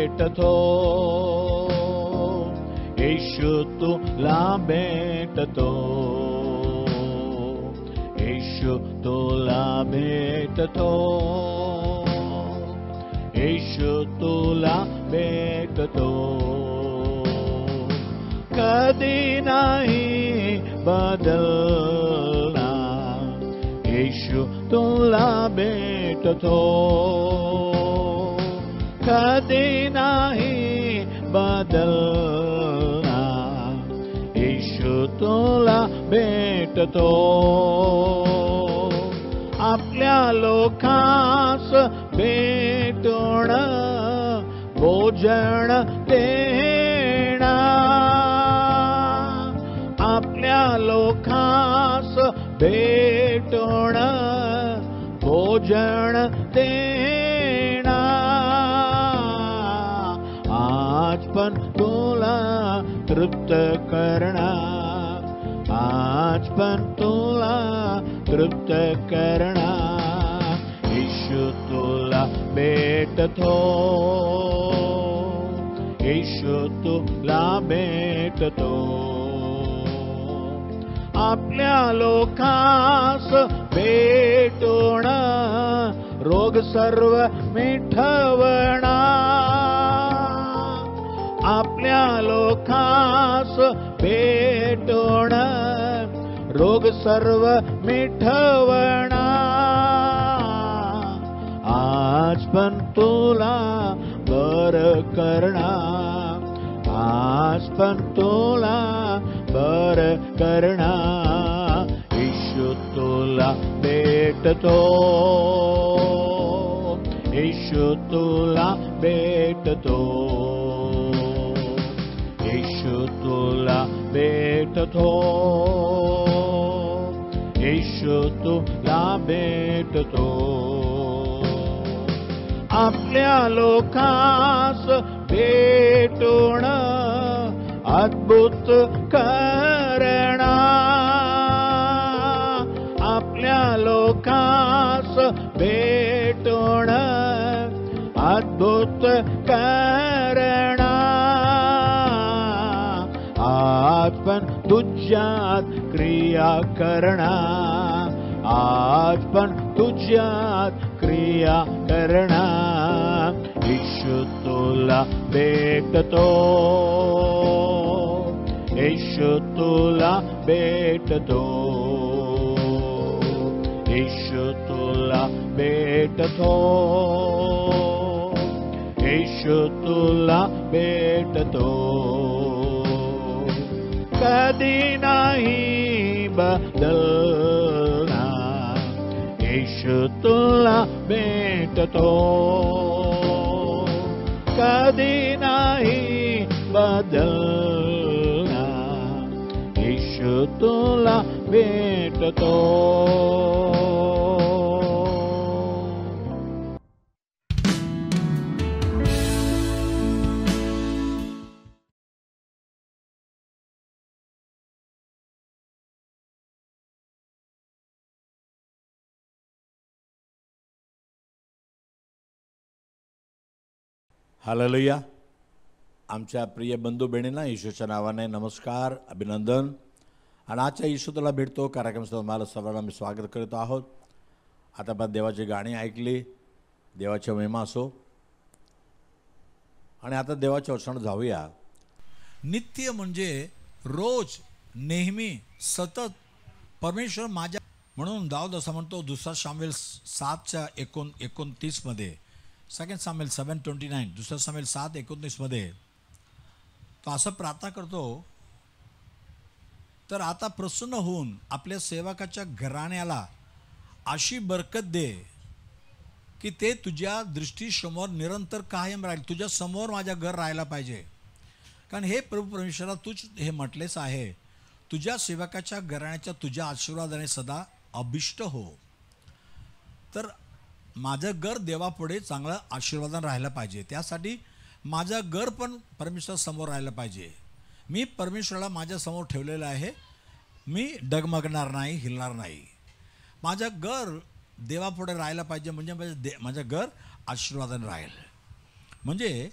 भेटतो, येशू तुला भेटतो, येशू तुला भेटतो, येशू तुला भेटतो. कधी नाही बदलणार, येशू तुला भेटतो, कधी नाही बदलणार, येशू तुला भेटतो. आपल्या लोकांस भेटून भोजन देणार, आपल्या लोकांस भेटून भोजन देणार. आज पण तुला तृप्त करणार, आज पण तुला तृप्त करणार, येशू तुला भेटतो, येशू तुला भेटतो. आपल्या लोकांस भेटून रोग सर्व मिटवणार, आपल्या लोकांस भेटून रोग सर्व मिटवणार. आज पण तुला बरं करणार, आज पण तुला बरं करणार, येशू तुला भेटतो, येशू तुला भेटतो, येशू तुला भेटतो, येशू तुला भेटतो. आपल्या लोकांस भेटून अद्भुत करणार, आपल्या लोकांस भेटून अद्भुत करणार. आज पण तुझ्यात क्रिया करणार, आज पण तुझ्यात क्रिया करणार, येशू तुला भेटतो, येशू तुला भेटतो, येशू तुला भेटतो, येशू तुला भेटतो. कधी नाही बदलणार, येशू तुला भेटतो, कधी नाही बदलणार, येशू तुला भेटतो. हालेलुया. आमच्या प्रिय बंधू बहिणींना येशूच्या नावाने नमस्कार, अभिनंदन. आणि आजच्या येशू तुला भेटतो कार्यक्रमात मला सर्वांना मी स्वागत करत आहोत. आता आपण देवाची गाणी ऐकली, देवाची महिमा असो. आणि आता देवाच्या वचनात जाऊया. नित्य म्हणजे रोज, नेहमी, सतत परमेश्वर माझ्या, म्हणून दाऊद असं म्हणतो 2 शामवेल 7:29 मध्ये, 2 शामवेल 7:29, 2 शामवेल 7:29 मध्ये तो असं प्रार्थना करतो, तर आता प्रसन्न होऊन आपल्या सेवकाच्या घराण्याला अशी बरकत दे की ते तुझ्या दृष्टीसमोर निरंतर कायम राहील. तुझ्या समोर माझ्या घर राहायला पाहिजे. कारण हे प्रभू परमेश्वरा तूच हे म्हटलेच आहे, तुझ्या सेवकाच्या घराण्याच्या तुझ्या आशीर्वादाने सदा अभिष्ट हो. तर माझं घर देवापुढे चांगलं आशीर्वादाने राहायला पाहिजे. त्यासाठी माझं घर पण परमेश्वर समोर राहायला पाहिजे. मी परमेश्वराला माझ्या समोर ठेवलेलं आहे. मी डगमगणार नाही, हिलणार नाही. माझं घर देवापुढे राहायला पाहिजे, म्हणजे माझं घर आशीर्वादाने राहील. म्हणजे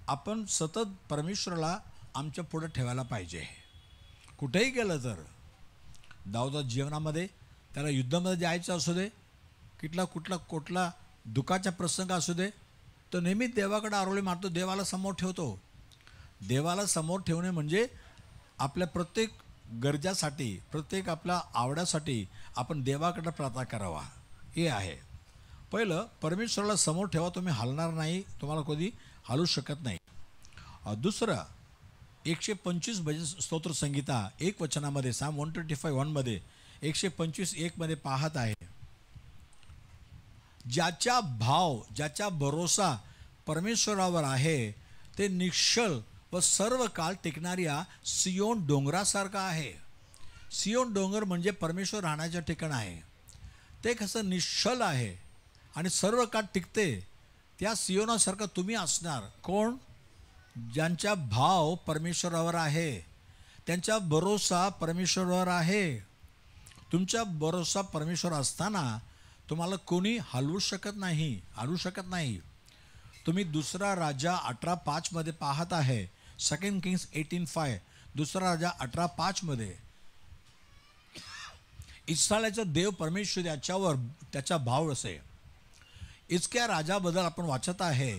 आपण सतत परमेश्वराला आमच्या पुढे ठेवायला पाहिजे. कुठेही गेलं तर दाऊद जीवनामध्ये त्याला युद्धामध्ये जायचं असू दे, कुठला दुःखाचा प्रसंग असू दे, तो नेहमी देवाकडे आरोळी मारतो, देवाला समोर ठेवतो. देवाला समोर ठेवणे म्हणजे आपल्या प्रत्येक गरजासाठी, प्रत्येक आपल्या आवड्यासाठी आपण देवाकडे प्रार्थना करावा, हे आहे. पहिलं परमेश्वराला समोर ठेवा, तुम्ही हलणार नाही, तुम्हाला कधी हलू शकत नाही. दुसरं 125 भजन स्तोत्र संगीता 1 वचनामध्ये साम 125:1 125:1 मध्ये पाहत आहे, ज्याचा भाव, ज्याचा भरोसा परमेश्वरावर आहे ते निश्चल व सर्व काळ टिकणाऱ्या सियोन डोंगरासारखा आहे. सियोन डोंगर म्हणजे परमेश्वर राहण्याचं ठिकाण आहे. ते कसं निश्चल आहे आणि सर्व काळ टिकते, त्या सियोनासारखं तुम्ही असणार. कोण? ज्यांचा भाव परमेश्वरावर आहे, त्यांचा भरोसा परमेश्वरावर आहे. तुमचा भरोसा परमेश्वर असताना तुम्हाला कोणी हलवू शकत नाही. तुम्ही दुसरा राजा 18:5 मध्ये पाहत आहे, 2 किंग्स 18:5, दुसरा राजा 18:5 मध्ये इस्रायलाचा देव परमेश्वर याच्यावर त्याचा भाव असे. इतक्या राजाबद्दल आपण वाचत आहे,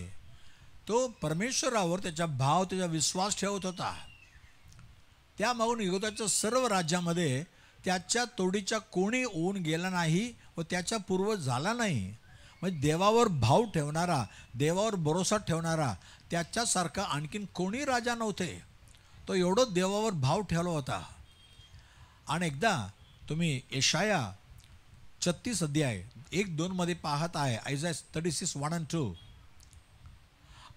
तो परमेश्वरावर त्याचा भाव, त्याचा विश्वास ठेवत होता. त्यामागून युद्धाच्या सर्व राज्यामध्ये त्याच्या तोडीचा कोणी होऊन गेला नाही व त्याचा पूर्वज झाला नाही. म्हणजे देवावर भाव ठेवणारा, देवावर भरोसा ठेवणारा त्याच्यासारखा आणखीन कोणी राजा नव्हते. तो एवढं देवावर भाव ठेवला होता. आणि एकदा तुम्ही यशाया 36 अध्याय 1-2 मध्ये पाहत आहे, आयझाया 36:1-2,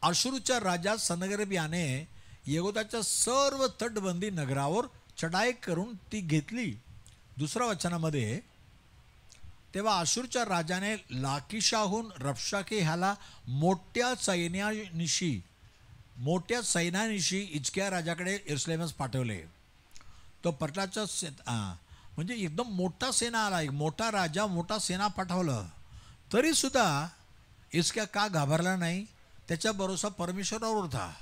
अश्शूरच्या राजा सनगरीब याने यहूदाच्या सर्व तटबंदी नगरावर चढाई करून ती घेतली. दुसऱ्या वचनामध्ये, तेव्हा अश्शूरच्या राजाने लाकीशाहून रबशाके ह्याला मोठ्या सैन्यानिशी हिजकिया राजाकडे यरूशलेमास पाठवले. तो पटलाचा म्हणजे एकदम मोठा सेना आला, एक मोठा राजा, मोठा सेना पाठवलं, तरी सुद्धा हिजकिया का घाबरला नाही? त्याचा भरोसा परमेश्वरावर होता.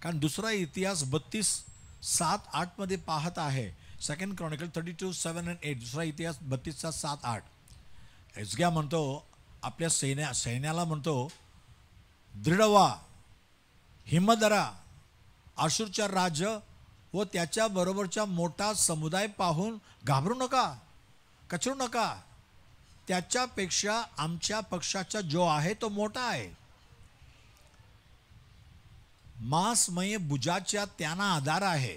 कारण दुसरा इतिहास 32:7-8 मध्ये पाहत आहे, 2 क्रॉनिकल 32:7-8, दुसरा इतिहास 32:7-8. हिजकिया म्हणतो आपल्या सैन्याला म्हणतो, दृढ व्हा, हिम्मत धरा. अश्शूरचा राजा व त्याच्या बरोबरचा मोठा समुदाय पाहून घाबरू नका, कचरू नका. त्याच्यापेक्षा आमच्या पक्षाचा जो आहे तो मोठा आहे. मांसमय भुजाच्या त्यांना आधार आहे,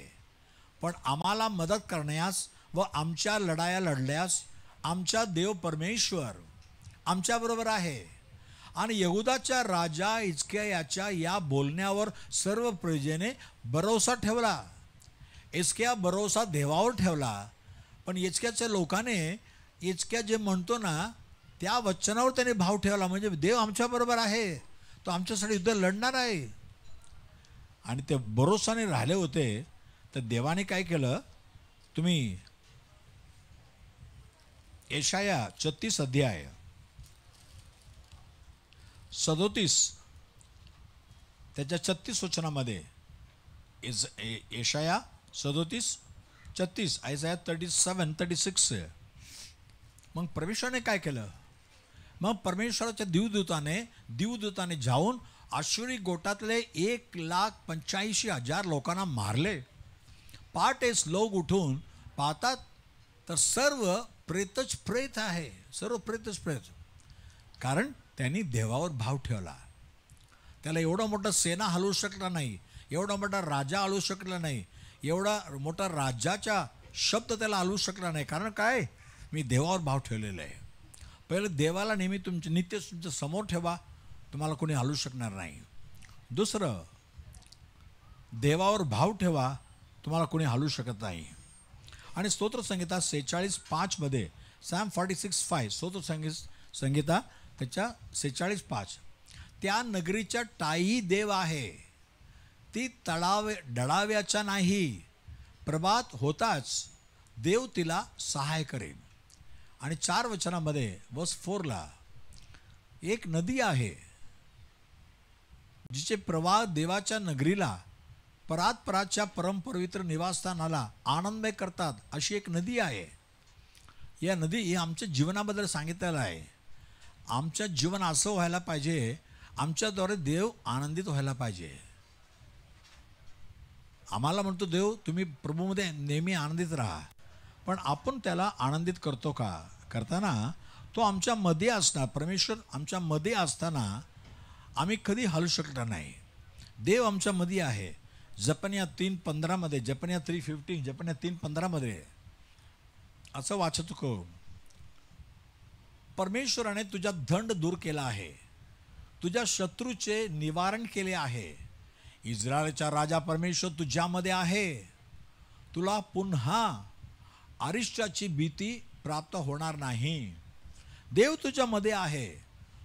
पण आम्हाला मदत करण्यास व आमच्या लढाया लढल्यास आमचा देव परमेश्वर आमच्याबरोबर आहे. आणि यहूदाच्या राजा हिजकिया याच्या या बोलण्यावर सर्व प्रजेने भरोसा ठेवला. हिजकिया भरोसा देवावर ठेवला, पण हिजकियाच्या लोकांनी हिजकिया जे म्हणतो ना त्या वचनावर त्याने भाव ठेवला. म्हणजे देव आमच्याबरोबर आहे, तो आमच्यासाठी युद्ध लढणार आहे. आणि ते भरोसाने राहिले होते. तर देवाने काय केलं? तुम्ही यशाया 36 अध्याय 37 त्याच्या 36 वचनामध्ये, यशाया 37:36, आयझाया 37:36. मग परमेश्वराने काय केलं? मग परमेश्वराच्या दिवदूताने जाऊन आश्शूरी गोटातले 1,85,000 लोकांना मारले. पहाटेच लोक उठून पाहतात तर सर्व प्रेतच प्रेत आहे, सर्व प्रेतच प्रेत. कारण त्यांनी देवावर भाव ठेवला. त्याला एवढा मोठा सेना हलवू शकला नाही, एवढा मोठा राजा हलवू शकला नाही, एवढा मोठा राजाचा शब्द त्याला हलवू शकला नाही. कारण काय? मी देवावर भाव ठेवलेला आहे. पहिलं देवाला नेहमी नित्य तुमच्या समोर ठेवा, तुम्हाला कोणी हलवू शकणार नाही. दुसरं, देवावर भाव ठेवा, तुम्हाला कोणी हलवू शकत नाही. आणि स्तोत्रसंगीता 46:5 मध्ये, Psalm 46:5, स्तोत्रसंगीता त्याच्या 46:5, त्या नगरीच्या टाई देव आहे, ती डळाव्याचा नाही. प्रभात होताच देव तिला सहाय करेल. आणि 4 वचनामध्ये verse 4ला, एक नदी आहे जिचे प्रवाह देवाच्या नगरीला परात्पराच्या परमपवित्र निवासस्थानाला आनंदमय करतात अशी एक नदी आहे. या नदी ही आमच्या जीवनाबद्दल सांगितलेलं आहे. आमचं जीवन असं व्हायला पाहिजे, आमच्याद्वारे देव आनंदित व्हायला पाहिजे. आम्हाला म्हणतो देव तुम्ही प्रभूमध्ये नेहमी आनंदित राहा, पण आपण त्याला आनंदित करतो का? करताना तो आमच्या मध्ये असणार, परमेश्वर आमच्या मध्ये असताना आम्ही कधी हलू शकणार नाही. देव आमच्या मध्ये आहे. जपन्या 3:15 मध्ये, जपन्या 3:15, जपन्या 3:15 मध्ये असं वाचतो को, परमेश्वराने तुझा दंड दूर केला आहे, तुझ्या शत्रूचे निवारण केले आहे. इस्रायलचा राजा परमेश्वर तुझ्यामध्ये आहे. तुला पुन्हा अरिष्टाची भीती प्राप्त होणार नाही. देव तुझ्यामध्ये आहे.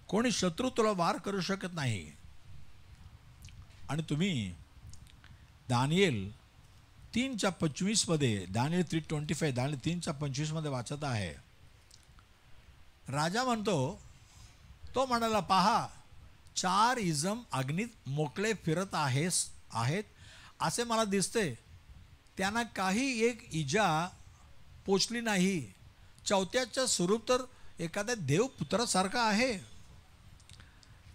कोणी शत्रू तुला वार करू शकत नाही. आणि तुम्ही दानिएल 3:25 मध्ये, दानिएल 3:25, दानिएल 3:25 मध्ये वाचत आहे. राजा म्हणतो, तो म्हणाला, पहा 4 इजम अग्नीत मोकळे फिरत आहेत असे मला दिसते. त्यांना काही एक इजा पोचली नाही. 4थ्याचं स्वरूप तर एखाद्या देवपुत्रासारखा आहे.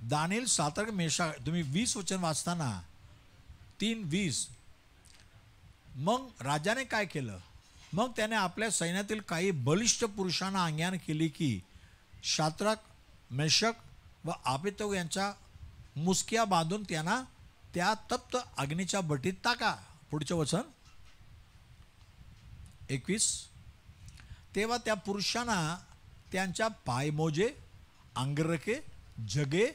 दानिएल सातर्क मेशा, तुम्ही 20 वचन वाचताना 3:20, मग राजाने काय केलं? मग त्याने आपल्या सैन्यातील काही बलिष्ठ पुरुषांना आज्ञा केली की शाद्रक, मेशक व अबेदनेगो यांच्या मुसक्या बांधून त्यांना त्या तप्त अग्नीच्या भट्टीत टाका. पुढचं वचन 21, तेव्हा त्या पुरुषांना त्यांच्या पायमोजे, अंगरखे, जगे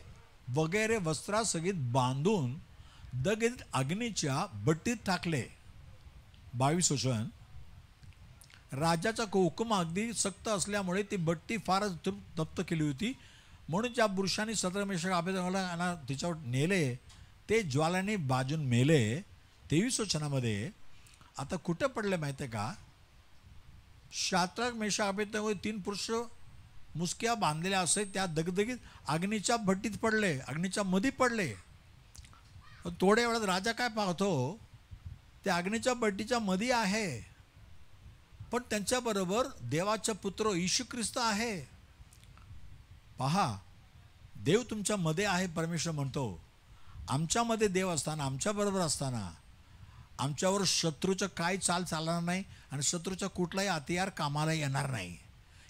वगैरे वस्त्रासहित बांधून दगडीत अग्नीच्या भट्टीत टाकले. 22 वचन, राजाचा हुकूम अगदी सक्त असल्यामुळे ती भट्टी फारच तप्त केली होती. म्हणून ज्या पुरुषांनी शाद्रक, मेशक, अबेदनेगोला तिच्यावर नेले ते ज्वालांनी भाजून मेले. 23 वचनामध्ये आता कुठे पडले माहिती आहे का? शाद्रक, मेशक, अबेदनेगो 3 पुरुष मुसक्या बांधलेल्या असे त्या दगदगीत अग्नीच्या भट्टीत पडले, अग्नीच्या मध्ये पडले. थोड्या वेळात राजा काय पाहतो, त्या अग्नीच्या भट्टीच्या मध्ये आहे, पण त्यांच्याबरोबर देवाचा पुत्र येशू ख्रिस्त आहे. पहा, देव तुमच्या मध्ये आहे. परमेश्वर म्हणतो, आमच्यामध्ये देव असताना, आमच्याबरोबर असताना आमच्यावर शत्रूचं काय चाल चालणार नाही आणि शत्रूचा कुठलाही हतियार कामाला येणार नाही.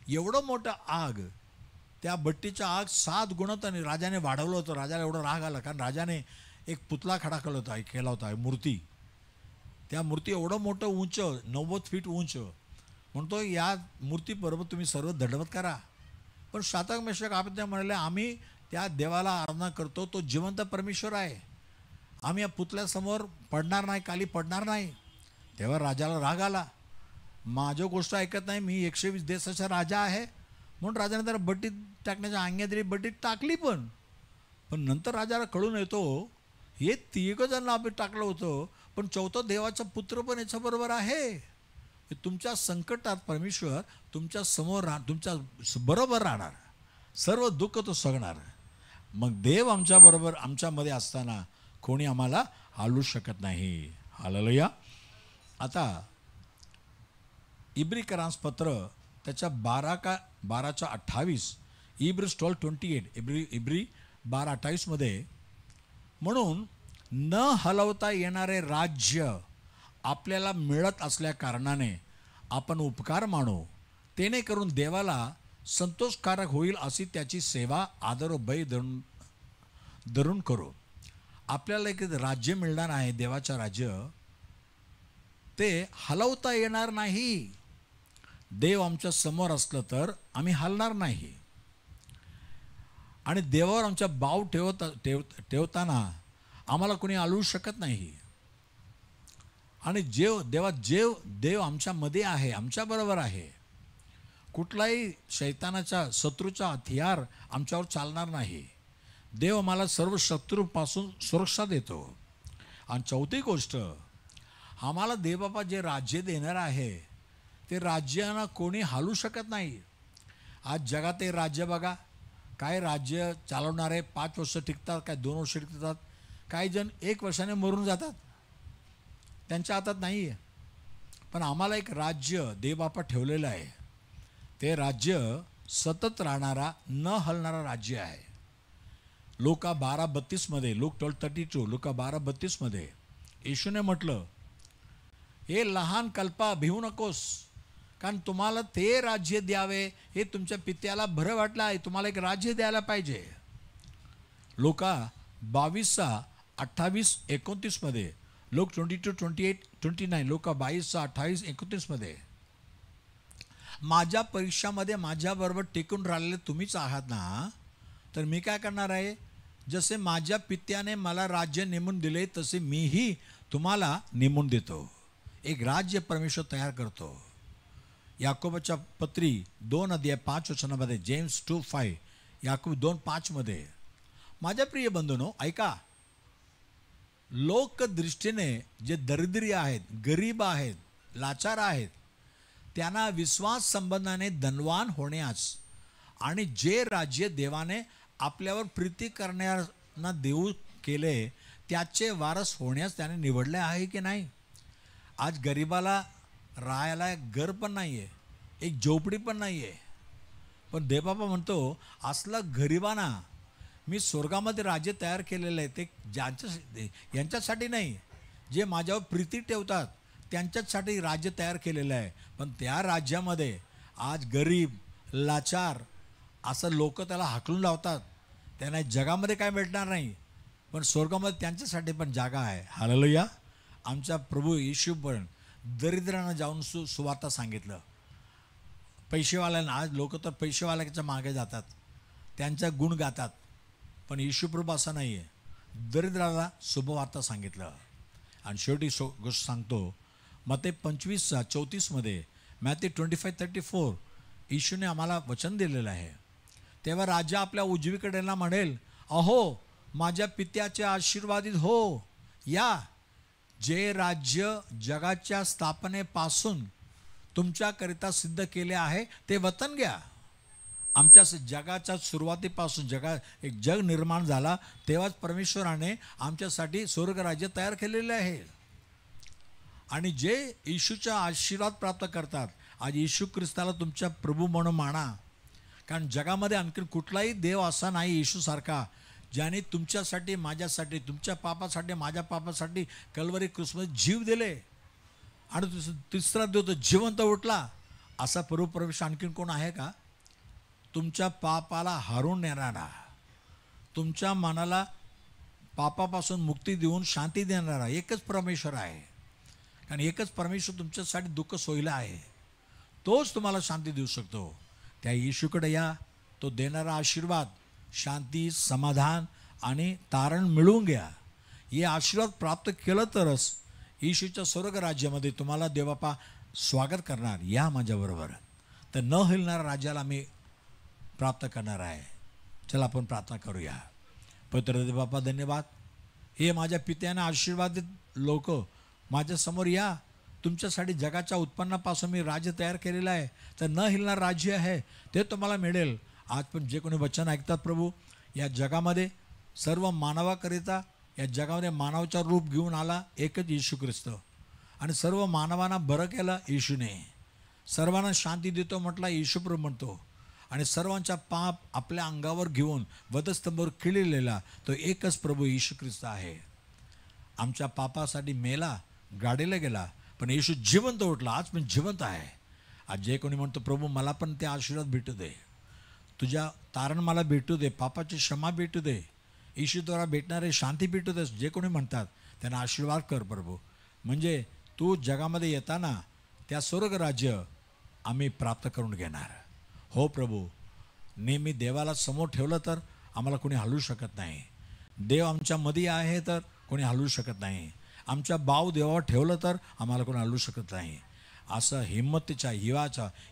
एवढं मोठं आग, त्या भट्टीच्या आग 7 गुणताने राजाने वाढवलं होतं. राजाला एवढं राग आला, कारण राजाने एक पुतळा खडा केला होता, मूर्ती. त्या मूर्ती एवढं मोठं उंच, 90 फीट उंच. म्हणतो या मूर्तीबरोबर तुम्ही सर्व दंडवत करा. पण शाद्रक, मेशक, अबेदनेगो म्हणाले, आम्ही त्या देवाला आराधना करतो, तो जिवंत परमेश्वर आहे. आम्ही या पुतळ्यासमोर पडणार नाही, खाली पडणार नाही. तेव्हा राजाला राग आला, माझं गोष्ट ऐकत नाही, मी 120 देशाचा राजा आहे. म्हणून राजाने त्याला भट्टीत टाकण्याच्या आज्ञा दिली. भट्टीत टाकली, पण नंतर राजाला कळून येतो, हे 3 जण आपण टाकलं होतं, पण 4था देवाचा पुत्र पण याच्याबरोबर आहे. तुमच्या संकटात परमेश्वर तुमच्या समोर तुमच्या बरोबर राहणार, सर्व दुःख तो सगणार. मग देव आमच्याबरोबर, आमच्यामध्ये असताना कोणी आम्हाला हालू शकत नाही. हालेलुया. आता इब्रिकरांस पत्र त्याच्या 12:28, इब्रिस 12:28, इब्री 12:28 मध्ये, म्हणून न हलवता येणारे राज्य आपल्याला मिळत असल्या कारणाने आपण उपकार मानू, तेने करून देवाला संतोषकारक होईल अशी त्याची सेवा आदर व भय धरून करू. आपल्याला एक राज्य मिळणार आहे, देवाचं राज्य. ते हलवता येणार नाही. देव आमच्या समोर असलं तर आम्ही हलणार नाही. आणि देवावर आमच्या बाव ठेवताना आम्हाला कोणी हलवू शकत नाही. आणि देव आमच्यामध्ये आहे, आमच्याबरोबर आहे. कुठलाही शैतानाचा, शत्रूचा हतियार आमच्यावर चालणार नाही. देव आम्हाला सर्व शत्रूपासून सुरक्षा देतो. आणि 4थी गोष्ट, आम्हाला देवबापा जे राज्य देणार आहे ते राज्यानं कोणी हालू शकत नाही. आज जगात हे राज्य बघा, काय राज्य चालवणारे 5 वर्ष टिकतात, काय 2 वर्ष टिकतात. काही जण 1 वर्षाने मरून जातात, त्यांच्या हातात नाही आहे. पण आम्हाला एक राज्य देवबापा ठेवलेलं आहे. ते राज्य सतत राहणारा न हलणारा राज्य आहे. लूका 12:32 लूक 12:32 लूका 12:32 येशूने म्हटलं, हे लहान कल्पा भिवू नकोस, कारण तुम्हाला ते राज्य द्यावे हे तुमच्या पित्याला बरं वाटलं आहे. तुम्हाला एक राज्य द्यायला पाहिजे. लूका 22:28-29 लूक 22:28-29 लूका 22:28-29 माझ्या परीक्षामध्ये माझ्याबरोबर टिकून राहिलेले तुम्हीच आहात ना, तर मी काय करणार आहे, जसे माझ्या पित्याने मला राज्य नेमून दिले तसे मीही तुम्हाला नेमून देतो. एक राज्य परमेश्वर तयार करतो. याकोबाच्या पत्री 2:5 जेम्स 2:5 याकोब 2:5 माझ्या प्रिय बंधूंनो ऐका, लोक दृष्टीने जे दरिद्री आहेत, गरीब आहेत, लाचार आहेत, त्यांना विश्वास संबंधाने धनवान होण्यास आणि जे राज्य देवाने आपल्यावर प्रीती करण्याना देऊ केले त्याचे वारस होण्यास त्याने निवडले आहे की नाही. आज गरीबाला राहायला एक घर पण नाही आहे, एक झोपडी पण नाही आहे, पण देवबापा म्हणतो असला गरिबांना मी स्वर्गामध्ये राज्य तयार केलेलं आहे. ते यांच्यासाठी नाही, जे माझ्यावर प्रीती ठेवतात त्यांच्यासाठी राज्य तयार केलेलं आहे. पण त्या राज्यामध्ये आज गरीब लाचार असं लोक त्याला हाकलून लावतात. त्यांना जगामध्ये काय भेटणार नाही, पण स्वर्गामध्ये त्यांच्यासाठी पण जागा आहे. हालेलुया. आमचा प्रभू येशू पण दरिद्रांना जाऊन सुवार्ता सांगितलं. पैसेवाल्यांना, आज लोक तर पैसेवाल्याच्या मागे जातात, त्यांचा गुण गातात, पण येशू प्रभू असा नाही आहे. दरिद्राला शुभवार्ता सांगितलं. आणि शेवटी गोष्ट सांगतो, मत्ते 25:34 मॅथ्यू 25:34 येशूने आम्हाला वचन दिलेलं आहे. तेव्हा राजा आपल्या उजवीकडेला म्हणेल, अहो माझ्या पित्याचे आशीर्वादित हो, या जे राज्य जगाच्या स्थापनेपासून तुमच्याकरिता सिद्ध केले आहे ते वतन घ्या. आमच्या जगाच्या सुरुवातीपासून एक जग निर्माण झाला तेव्हाच परमेश्वराने आमच्यासाठी स्वर्ग राज्य तयार केलेले आहे. आणि जे येशूचा आशीर्वाद प्राप्त करतात, आज येशू ख्रिस्ताला तुमच्या प्रभू म्हणून माना. कारण जगामध्ये आणखी कुठलाही देव असा नाही येशूसारखा, ज्याने तुमच्यासाठी, माझ्यासाठी, तुमच्या पापासाठी, माझ्या पापासाठी कल्वरी क्रूसमध्ये जीव दिले आणि तिसरा दिवस जिवंत उठला. असा प्रभू परमेश्वर आणखीन कोण आहे का? तुमच्या पापाला हारून नेणारा, तुमच्या मनाला पापापासून मुक्ती देऊन शांती देणारा एकच परमेश्वर आहे. कारण एकच परमेश्वर तुमच्यासाठी दुःख सोयला आहे, तोच तुम्हाला शांती देऊ शकतो. त्या येशूकडे या, तो देणारा आशीर्वाद, शांती, समाधान आणि तारण मिळवून घ्या. हे आशीर्वाद प्राप्त केलं तरच येशूच्या स्वर्ग राज्यामध्ये तुम्हाला देवबापा स्वागत करणार. या माझ्याबरोबर, तर न हिलणाऱ्या राज्याला मी प्राप्त करणार आहे. चला आपण प्रार्थना करूया. पवित्र देवबापा धन्यवाद. हे माझ्या पित्याने आशीर्वादित लोक माझ्यासमोर या. तुमच्यासाठी जगाच्या उत्पन्नापासून मी राज्य तयार केलेलं आहे, तर न हिलणार राज्य आहे ते तुम्हाला मिळेल. आज पण जे कोणी वचन ऐकतात प्रभू, या जगामध्ये सर्व मानवाकरिता, या जगामध्ये मानवाचा रूप घेऊन आला एकच येशू ख्रिस्त, आणि सर्व मानवांना बरं केलं येशूने. सर्वांना शांती देतो म्हटला येशू प्रभू म्हणतो, आणि सर्वांचा पाप आपल्या अंगावर घेऊन वधस्तंभावर खिळलेला तो एकच प्रभू येशू ख्रिस्त आहे. आमच्या पापासाठी मेला, गाडीला गेला, पण येशू जिवंत उठला, आज पण जिवंत आहे. आज जे कोणी म्हणतो प्रभू मला पण ते आशीर्वाद भेटू दे, तुझ्या तारण मला भेटू दे, पापाची क्षमा भेटू दे, येशूद्वारा भेटणारे शांती भेटू दे, जे कोणी म्हणतात त्यांना आशीर्वाद कर प्रभू. म्हणजे तू जगामध्ये येताना त्या स्वर्ग राज्य आम्ही प्राप्त करून घेणार. हो प्रभू, नेहमी देवाला समोर ठेवलं तर आम्हाला कोणी हलवू शकत नाही. देव आमच्या मध्ये आहे तर कोणी हलवू शकत नाही. आमच्या बाव देवावर ठेवलं तर आम्हाला कोणी हलवू शकत नाही. असं हिंमतीच्या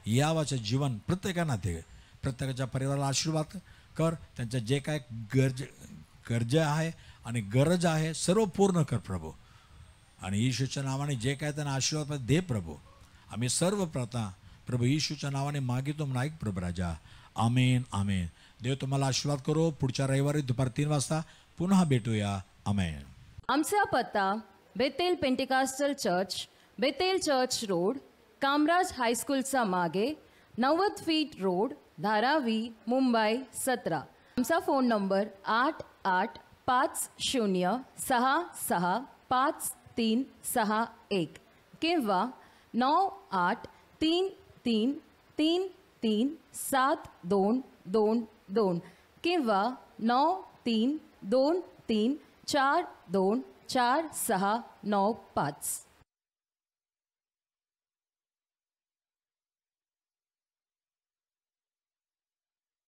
यावाचं जीवन प्रत्येकांना दे. प्रत्येकाच्या परिवाराला आशीर्वाद कर. त्यांचं जे काय गरज आहे आणि गरज आहे सर्व पूर्ण कर प्रभू. आणि येशूच्या नावाने जे काय त्यांना आशीर्वाद दे प्रभू. आम्ही सर्व प्रार्थना प्रभू येशूच्या नावाने मागितो म्हणून ऐक प्रभू राजा. आमेन आमेन. देव तुम्हाला आशीर्वाद करो. पुढच्या रविवारी दुपारी 3 वाजता पुन्हा भेटूया. आमेन. आमचा पत्ता Bethel pentecostal church, Bethel church road, Kamaraj हायस्कूलचा मागे, 90 फीट रोड, धारावी, मुंबई 17. आमचा फोन नंबर 8856653561 किंवा 9833333722 किंवा 932334249695.